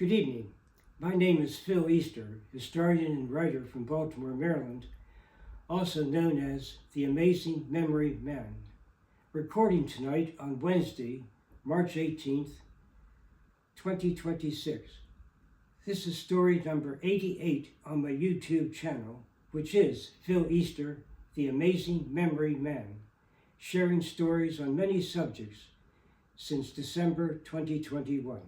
Good evening. My name is Phil Easter, historian and writer from Baltimore, Maryland, also known as the Amazing Memory Man. Recording tonight on Wednesday, March 18th, 2026. This is story number 88 on my YouTube channel, which is Phil Easter, the Amazing Memory Man, sharing stories on many subjects since December 2021.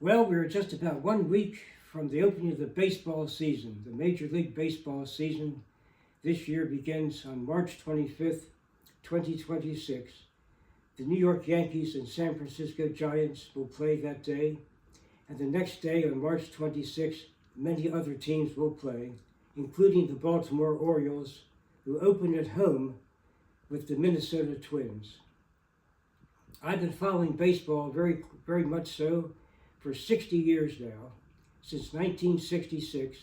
Well, we're just about 1 week from the opening of the baseball season. The Major League Baseball season this year begins on March 25th, 2026. The New York Yankees and San Francisco Giants will play that day. And the next day, on March 26th, many other teams will play, including the Baltimore Orioles, who open at home with the Minnesota Twins. I've been following baseball very much so for 60 years now, since 1966.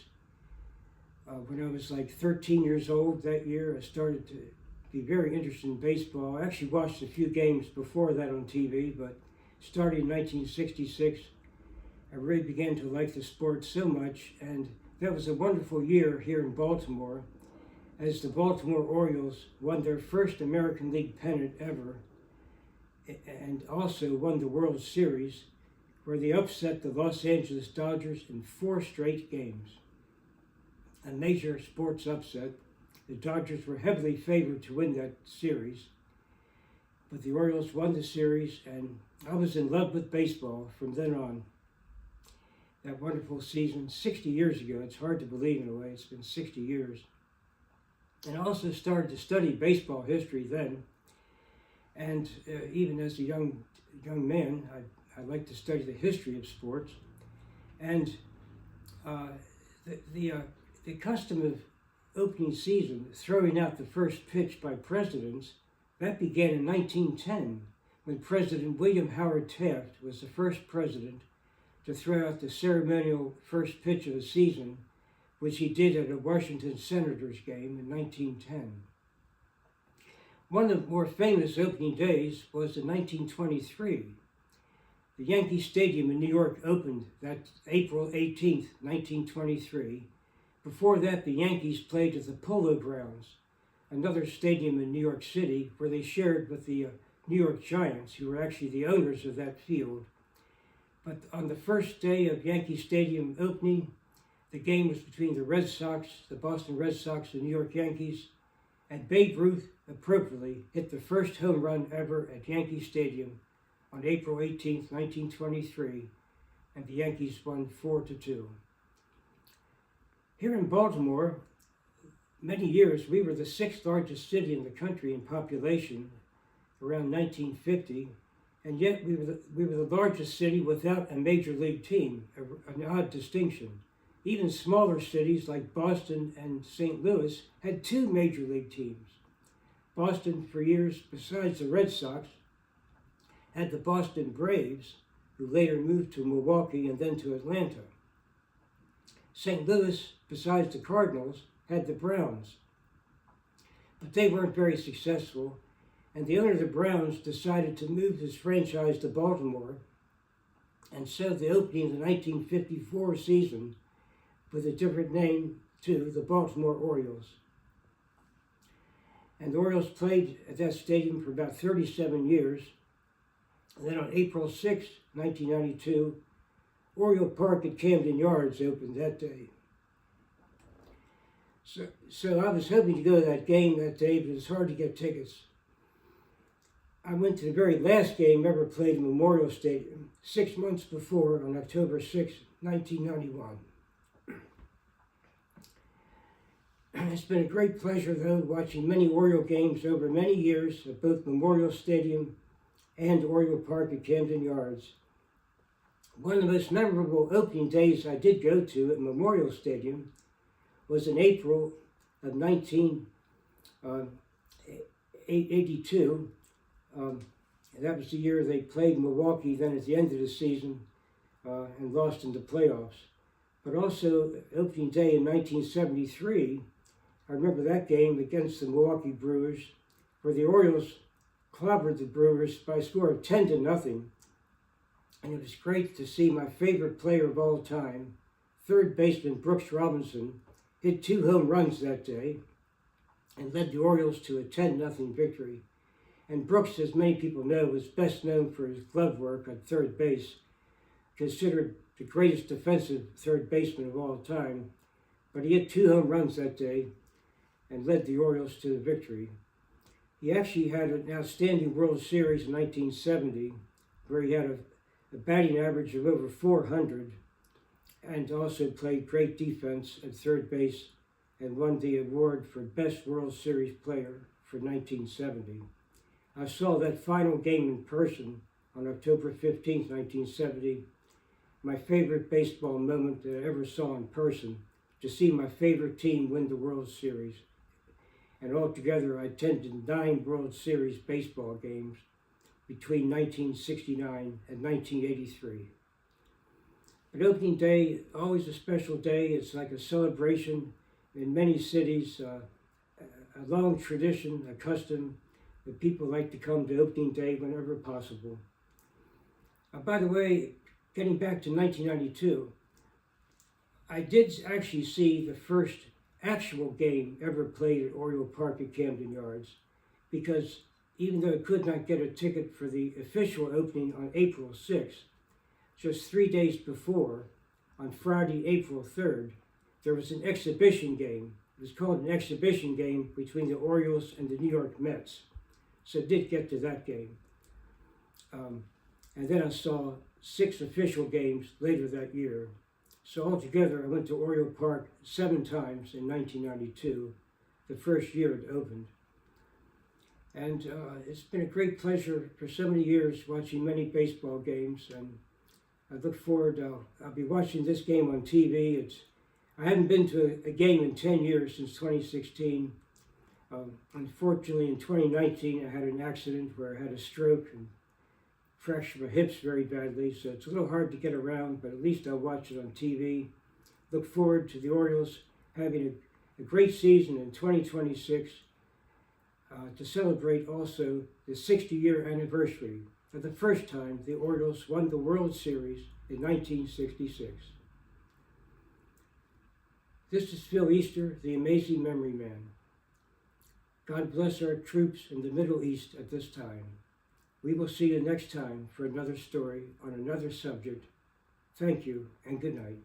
When I was like 13 years old that year, I started to be very interested in baseball. I actually watched a few games before that on TV, but starting in 1966, I really began to like the sport so much, and that was a wonderful year here in Baltimore, as the Baltimore Orioles won their first American League pennant ever, and also won the World Series, where they upset the Los Angeles Dodgers in 4 straight games. A major sports upset. The Dodgers were heavily favored to win that series, but the Orioles won the series, and I was in love with baseball from then on. That wonderful season, 60 years ago. It's hard to believe in a way, it's been 60 years. And I also started to study baseball history then, and even as a young man, I like to study the history of sports. And the custom of opening season, throwing out the first pitch by presidents, that began in 1910, when President William Howard Taft was the first president to throw out the ceremonial first pitch of the season, which he did at a Washington Senators game in 1910. One of the more famous opening days was in 1923. The Yankee Stadium in New York opened that April 18th, 1923. Before that, the Yankees played at the Polo Grounds, another stadium in New York City, where they shared with the New York Giants, who were actually the owners of that field. But on the first day of Yankee Stadium opening, the game was between the Red Sox, the Boston Red Sox, and New York Yankees, and Babe Ruth, appropriately, hit the first home run ever at Yankee Stadium on April 18th, 1923, and the Yankees won 4-2. Here in Baltimore, many years, we were the 6th largest city in the country in population around 1950, and yet we were the largest city without a major league team, an odd distinction. Even smaller cities like Boston and St. Louis had 2 major league teams. Boston, for years, besides the Red Sox, had the Boston Braves, who later moved to Milwaukee and then to Atlanta. St. Louis, besides the Cardinals, had the Browns. But they weren't very successful, and the owner of the Browns decided to move his franchise to Baltimore, and so the opening of the 1954 season with a different name to the Baltimore Orioles. And the Orioles played at that stadium for about 37 years. And then on April 6, 1992, Oriole Park at Camden Yards opened that day. So I was hoping to go to that game that day, but it's hard to get tickets. I went to the very last game ever played in Memorial Stadium, 6 months before, on October 6, 1991. It's been a great pleasure, though, watching many Oriole games over many years at both Memorial Stadium and Oriole Park at Camden Yards. One of the most memorable opening days I did go to at Memorial Stadium was in April of 1982. That was the year they played Milwaukee then at the end of the season and lost in the playoffs. But also, opening day in 1973, I remember that game against the Milwaukee Brewers, where the Orioles clobbered the Brewers by a score of 10-0. and it was great to see my favorite player of all time, third baseman Brooks Robinson, hit 2 home runs that day and led the Orioles to a 10-0 victory. And Brooks, as many people know, was best known for his glove work at third base, considered the greatest defensive third baseman of all time. But he hit 2 home runs that day and led the Orioles to the victory. He actually had an outstanding World Series in 1970, where he had a batting average of over 400 and also played great defense at third base and won the award for Best World Series Player for 1970. I saw that final game in person on October 15, 1970. My favorite baseball moment that I ever saw in person, to see my favorite team win the World Series. And altogether, I attended 9 World Series baseball games between 1969 and 1983. But opening day, always a special day. It's like a celebration in many cities, a long tradition, a custom that people like to come to opening day whenever possible. By the way, getting back to 1992, I did actually see the first actual game ever played at Oriole Park at Camden Yards, because even though I could not get a ticket for the official opening on April 6th, just 3 days before, on Friday, April 3rd, there was an exhibition game. It was called an exhibition game between the Orioles and the New York Mets. So I did get to that game. And then I saw 6 official games later that year. So altogether, I went to Oriole Park 7 times in 1992, the first year it opened. And it's been a great pleasure for so many years watching many baseball games, and I look forward, I'll be watching this game on TV. I haven't been to a game in 10 years, since 2016. Unfortunately, in 2019, I had an accident where I had a stroke and fractured my hips very badly, so it's a little hard to get around, but at least I'll watch it on TV. Look forward to the Orioles having a great season in 2026 to celebrate also the 60-year anniversary of the first time the Orioles won the World Series in 1966. This is Phil Easter, the Amazing Memory Man. God bless our troops in the Middle East at this time. We will see you next time for another story on another subject. Thank you and good night.